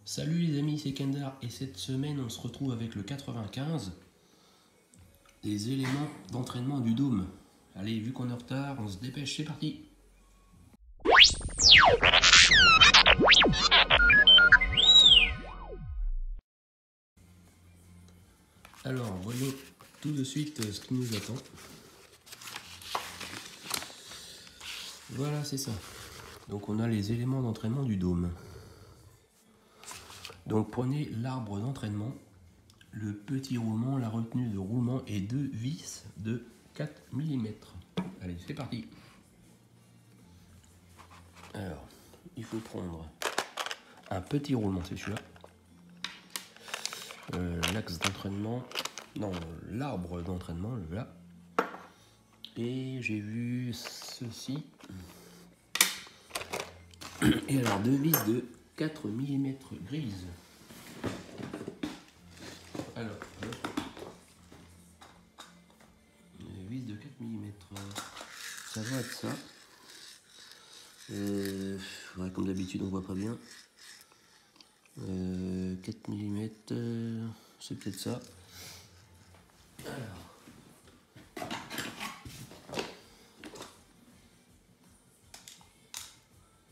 Salut les amis, c'est Kendar et cette semaine on se retrouve avec le 95, les éléments d'entraînement du dôme. Allez, vu qu'on est en retard, on se dépêche, c'est parti. Alors, voyons tout de suite ce qui nous attend. Voilà, c'est ça. Donc on a les éléments d'entraînement du dôme. Donc prenez l'arbre d'entraînement, le petit roulement, la retenue de roulement et deux vis de 4 mm. Allez, c'est parti. Alors, il faut prendre un petit roulement, c'est celui-là. L'axe d'entraînement, non, l'arbre d'entraînement, le voilà. Et j'ai vu ceci. Et alors, deux vis de 4 mm grises. Alors, les vis de 4 mm, ça doit être ça. Ouais, comme d'habitude, on voit pas bien. 4 mm, c'est peut-être ça. Alors,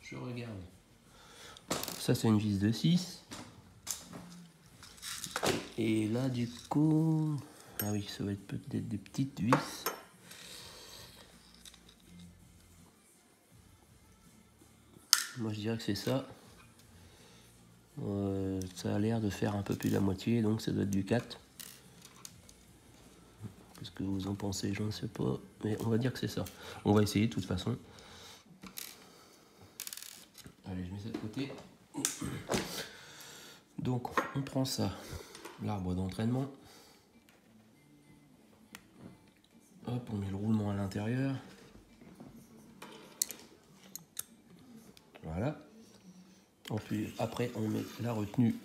je regarde. Ça, c'est une vis de 6. Et là, du coup, ah oui, ça va être peut-être des petites vis. Moi, je dirais que c'est ça. Ça a l'air de faire un peu plus de la moitié, donc ça doit être du 4. Qu'est-ce que vous en pensez? Je ne sais pas, mais on va dire que c'est ça. On va essayer de toute façon. Allez, je mets ça de côté. Donc, on prend ça, l'arbre d'entraînement. Hop, on met le roulement à l'intérieur. Voilà. Ensuite, après, on met la retenue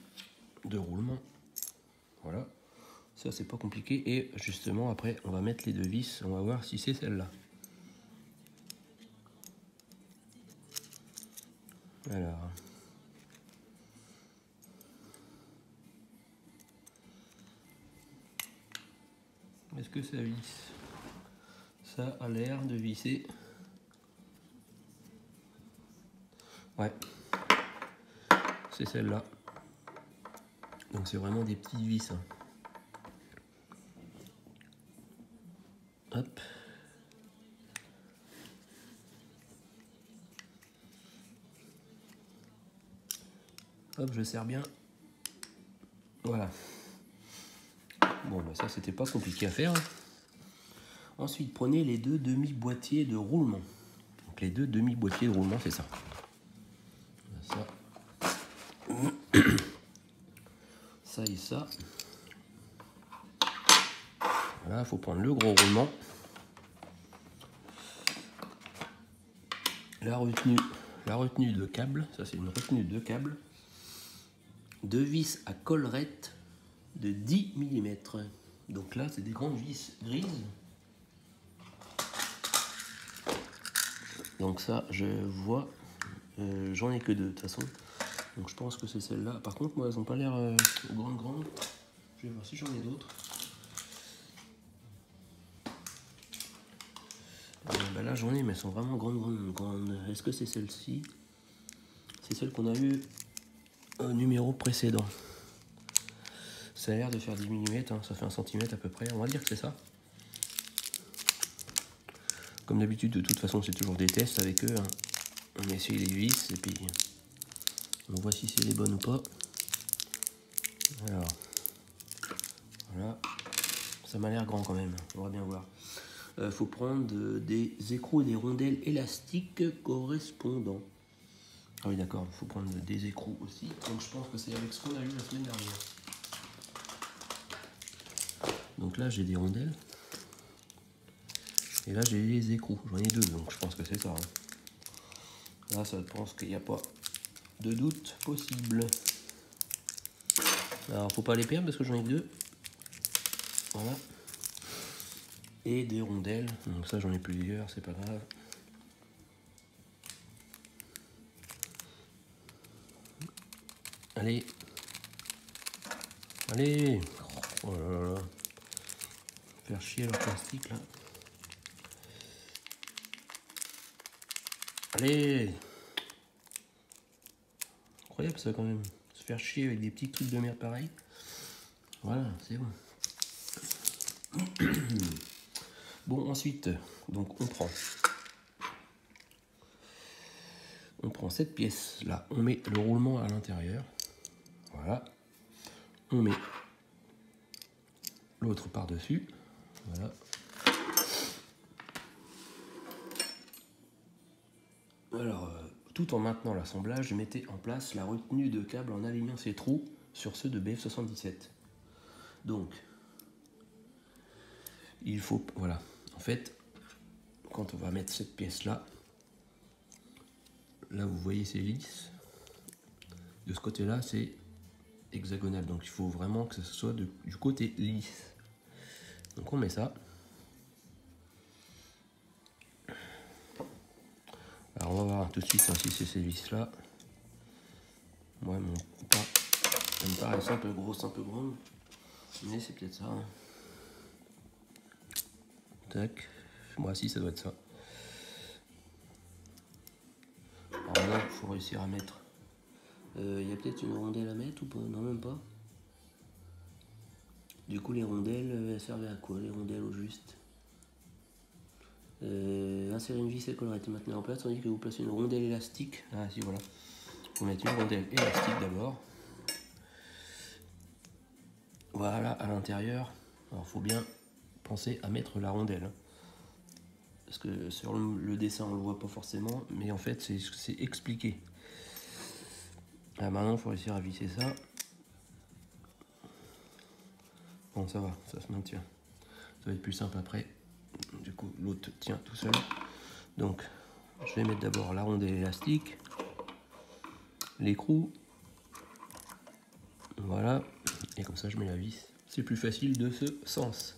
de roulement. Voilà. Ça, c'est pas compliqué. Et justement, après, on va mettre les deux vis. On va voir si c'est celle-là. Alors. Est-ce que ça visse? Ça a l'air de visser. Ouais. C'est celle-là. Donc c'est vraiment des petites vis. Hein. Hop. Hop, je serre bien. Voilà. Bon, bah ça, c'était pas compliqué à faire. Ensuite, prenez les deux demi-boîtiers de roulement. Donc les deux demi-boîtiers de roulement, c'est ça. Ça. Ça et ça. Voilà, il faut prendre le gros roulement. La retenue de câble, ça c'est une retenue de câble. Deux vis à collerette de 10 mm. Donc là, c'est des grandes vis grises. Donc ça, je vois, j'en ai que deux de toute façon. Donc je pense que c'est celle-là. Par contre, moi, elles n'ont pas l'air grandes. Je vais voir si j'en ai d'autres. Bah là, j'en ai, mais elles sont vraiment grandes. Est-ce que c'est celle-ci? C'est celle qu'on a eue au numéro précédent. Ça a l'air de faire 10 mm, hein, ça fait 1 cm à peu près. On va dire que c'est ça. Comme d'habitude, de toute façon, c'est toujours des tests avec eux. Hein. On essaye les vis et puis on voit si c'est les bonnes ou pas. Alors, voilà. Ça m'a l'air grand quand même. On va bien voir. Faut prendre des écrous et des rondelles élastiques correspondants. Ah oui, d'accord. Il faut prendre des écrous aussi. Donc je pense que c'est avec ce qu'on a eu la semaine dernière. Donc là, j'ai des rondelles. Et là, j'ai les écrous. J'en ai deux, donc je pense que c'est ça. Hein. Là, ça, je pense qu'il n'y a pas de doute possible. Alors, faut pas les perdre parce que j'en ai deux. Voilà. Et des rondelles. Donc ça, j'en ai plusieurs, c'est pas grave. Allez, Allez. Oh là là. Faire chier leur plastique là. Allez. Incroyable ça quand même. Se faire chier avec des petits trucs de merde pareil. Voilà, c'est bon. Bon, ensuite, donc on prend cette pièce là, on met le roulement à l'intérieur. Voilà. On met l'autre par-dessus. Voilà. Alors, tout en maintenant l'assemblage, je mettais en place la retenue de câble en alignant ces trous sur ceux de BF77. Donc, il faut, voilà, en fait, quand on va mettre cette pièce là, vous voyez c'est lisse, de ce côté là c'est hexagonal, donc il faut vraiment que ce soit du côté lisse. Donc on met ça. Alors on va voir tout de suite hein, si c'est ces vis là. Moi mon pas, ça me paraît un peu grosse, un peu grande, mais c'est peut-être ça. Hein. Tac, moi si ça doit être ça. Alors là il faut réussir à mettre. Il y a peut-être une rondelle à mettre ou pas? Non, même pas. Du coup les rondelles, elles servaient à quoi les rondelles au juste? Insérer une vis et collerette est maintenant en place, tandis que vous placez une rondelle élastique. Ah si voilà. Il faut mettre une rondelle élastique d'abord. Voilà à l'intérieur. Alors il faut bien penser à mettre la rondelle. Parce que sur le dessin on le voit pas forcément, mais en fait c'est expliqué. Ah, maintenant il faut réussir à visser ça. Bon ça va, ça se maintient. Ça va être plus simple après. Du coup l'autre tient tout seul. Donc je vais mettre d'abord la rondelle élastique, l'écrou, voilà, et comme ça je mets la vis. C'est plus facile de ce sens.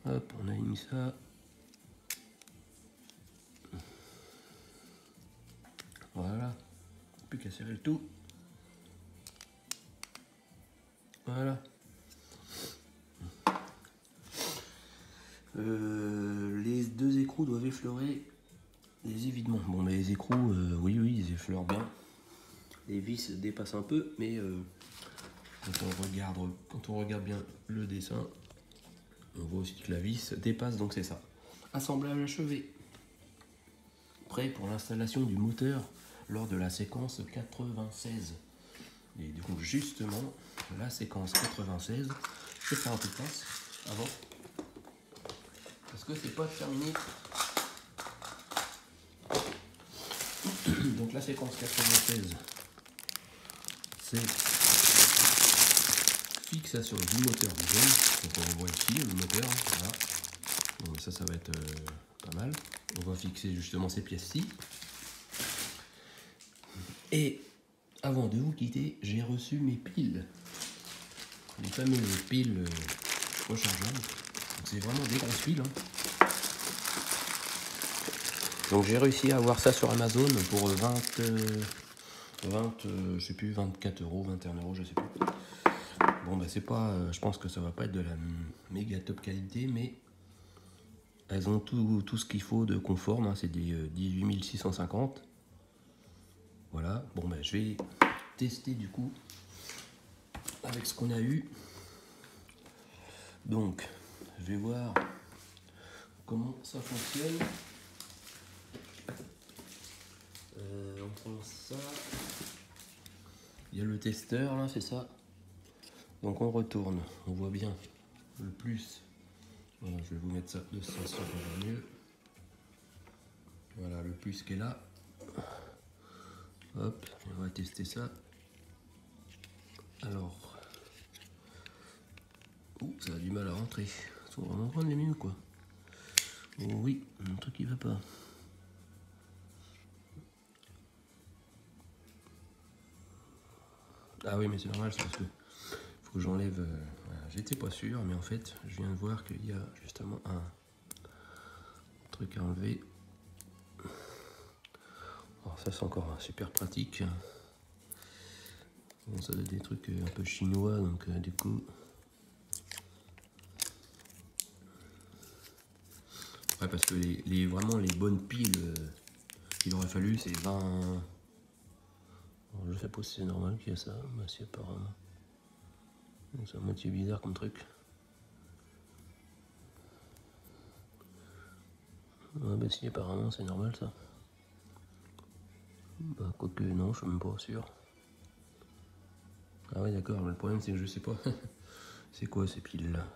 Hop, on aligne ça. Voilà, plus qu'à serrer le tout. Voilà. Les deux écrous doivent effleurer les évidements. Bon, mais les écrous, oui, ils effleurent bien. Les vis dépassent un peu, mais quand on regarde bien le dessin, on voit aussi que la vis dépasse, donc c'est ça. Assemblage achevé. Prêt pour l'installation du moteur lors de la séquence 96. Et du coup, justement, la séquence 96, je vais faire un peu de place avant. Parce que c'est pas terminé. Donc la séquence 96, c'est fixation du moteur du jaune. Donc on voit ici le moteur. Voilà. Donc ça va être pas mal. On va fixer justement ces pièces-ci. Et avant de vous quitter, j'ai reçu mes piles. Les fameuses piles rechargeables. C'est vraiment des grosses piles. Hein. Donc j'ai réussi à avoir ça sur Amazon pour je sais plus, 24 €, 21 €, je sais plus. Bon bah c'est pas, je pense que ça va pas être de la méga top qualité, mais elles ont tout ce qu'il faut de conforme, hein, c'est des 18650. Voilà, bon bah je vais tester du coup avec ce qu'on a eu. Donc je vais voir comment ça fonctionne. On prend ça. Il y a le testeur là, c'est ça. Donc on retourne, on voit bien le plus. Voilà, je vais vous mettre ça de ça sur le mieux. Voilà le plus qui est là. Hop, on va tester ça. Alors, ça a du mal à rentrer. Ils sont vraiment prendre les mieux quoi. Oh oui, un truc qui va pas. Ah oui, mais c'est normal, c'est parce que faut que j'enlève. Voilà, j'étais pas sûr, mais en fait, je viens de voir qu'il y a justement un truc à enlever. Alors ça, c'est encore super pratique. Bon, ça doit être des trucs un peu chinois, donc du coup... Ouais, parce que vraiment les bonnes piles qu'il aurait fallu, c'est 20... Alors, je sais pas si c'est normal qu'il y ait ça, mais si apparemment. C'est à moitié bizarre comme truc. Ouais, bah si, apparemment c'est normal ça. Bah, quoique non, je suis même pas sûr. Ah ouais, d'accord, mais le problème c'est que je sais pas. C'est quoi ces piles là?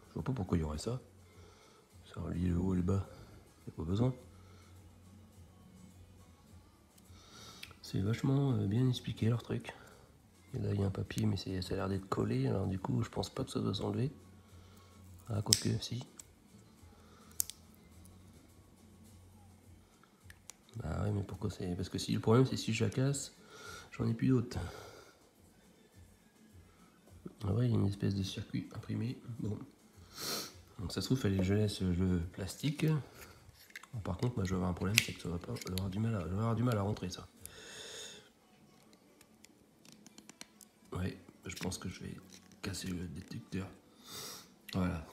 Je vois pas pourquoi il y aurait ça. Ça relie le haut et le bas. Y'a pas besoin. C'est vachement bien expliqué leur truc. Et là il y a un papier, mais ça a l'air d'être collé, alors du coup je pense pas que ça doit s'enlever. Ah, quoique, si. Bah ouais, mais pourquoi c'est... Parce que si le problème c'est si je la casse, j'en ai plus d'autres. Ah ouais, il y a une espèce de circuit imprimé. Bon. Donc ça se trouve, fallait que je laisse le plastique. Bon, par contre, moi je vais avoir un problème, c'est que ça va pas... Je vais avoir du mal à rentrer ça. Ouais, je pense que je vais casser le détecteur. Voilà.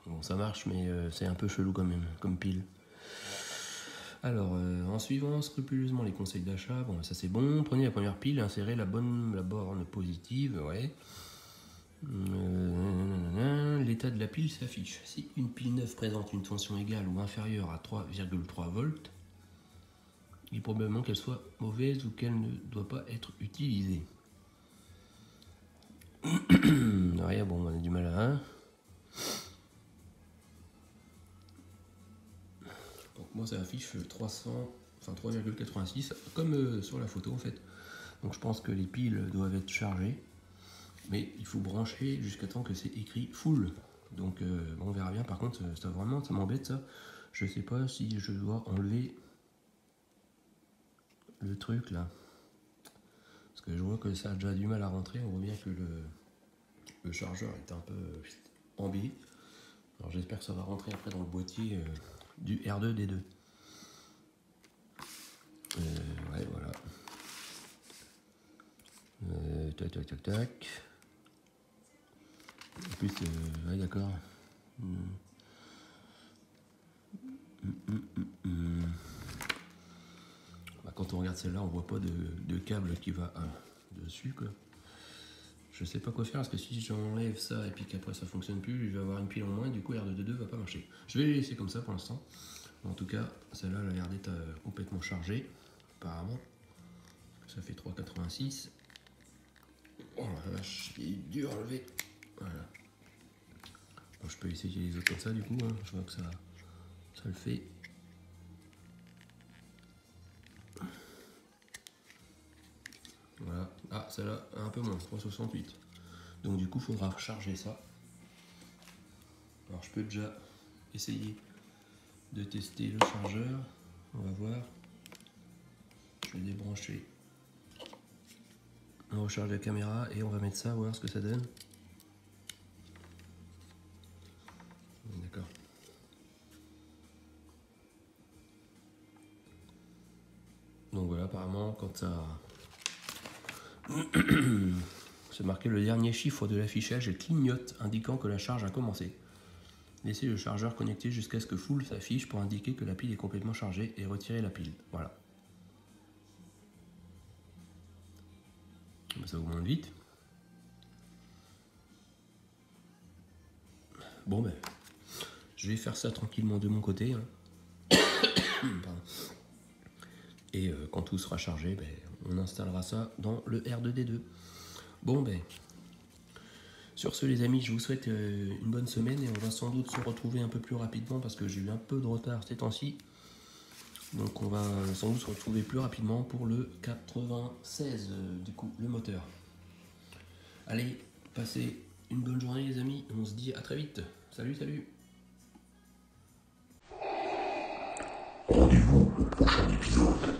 Bon, ça marche, mais c'est un peu chelou quand même, comme pile. Alors, en suivant scrupuleusement les conseils d'achat, bon, ça c'est bon. Prenez la première pile, insérez la borne positive, ouais. L'état de la pile s'affiche. Si une pile neuve présente une tension égale ou inférieure à 3,3 volts, il est probablement qu'elle soit mauvaise ou qu'elle ne doit pas être utilisée. Ouais, bon, on a du mal à... Hein. Donc moi ça affiche 3,86 comme sur la photo en fait. Donc je pense que les piles doivent être chargées. Mais il faut brancher jusqu'à temps que c'est écrit full. Donc bon, on verra bien. Par contre, ça m'embête ça. Je sais pas si je dois enlever le truc là. Parce que je vois que ça a déjà du mal à rentrer. On voit bien que le chargeur est un peu embêté. Alors j'espère que ça va rentrer après dans le boîtier du R2D2. Ouais, voilà. Tac, tac, tac, tac. En plus, ouais, d'accord. Bah, quand on regarde celle-là, on voit pas de câble qui va dessus, quoi. Je sais pas quoi faire parce que si j'enlève ça et puis qu'après ça fonctionne plus, je vais avoir une pile en moins et du coup R2D2 va pas marcher. Je vais les laisser comme ça pour l'instant. En tout cas, celle-là elle a l'air d'être complètement chargée, apparemment. Ça fait 3,86. Oh la vache, il est dur à enlever. Voilà. Bon, je peux essayer les autres comme ça du coup, hein. Je vois que ça le fait. Voilà. Ah, celle-là, un peu moins, 3,68. Donc du coup, il faudra recharger ça. Alors je peux déjà essayer de tester le chargeur. On va voir. Je vais débrancher. On recharge la caméra et on va mettre ça, voir ce que ça donne. D'accord. Donc voilà, apparemment, quand ça... C'est marqué le dernier chiffre de l'affichage clignote, indiquant que la charge a commencé. Laissez le chargeur connecté jusqu'à ce que full s'affiche pour indiquer que la pile est complètement chargée et retirez la pile. Voilà. Ça augmente vite. Bon ben, je vais faire ça tranquillement de mon côté. Hein. Et quand tout sera chargé, ben, on installera ça dans le R2D2. Bon ben, sur ce les amis, je vous souhaite une bonne semaine et on va sans doute se retrouver un peu plus rapidement parce que j'ai eu un peu de retard ces temps-ci. Donc on va sans doute se retrouver plus rapidement pour le 96, du coup, le moteur. Allez, passez une bonne journée les amis, on se dit à très vite. Salut, salut. Rendez-vous au prochain épisode.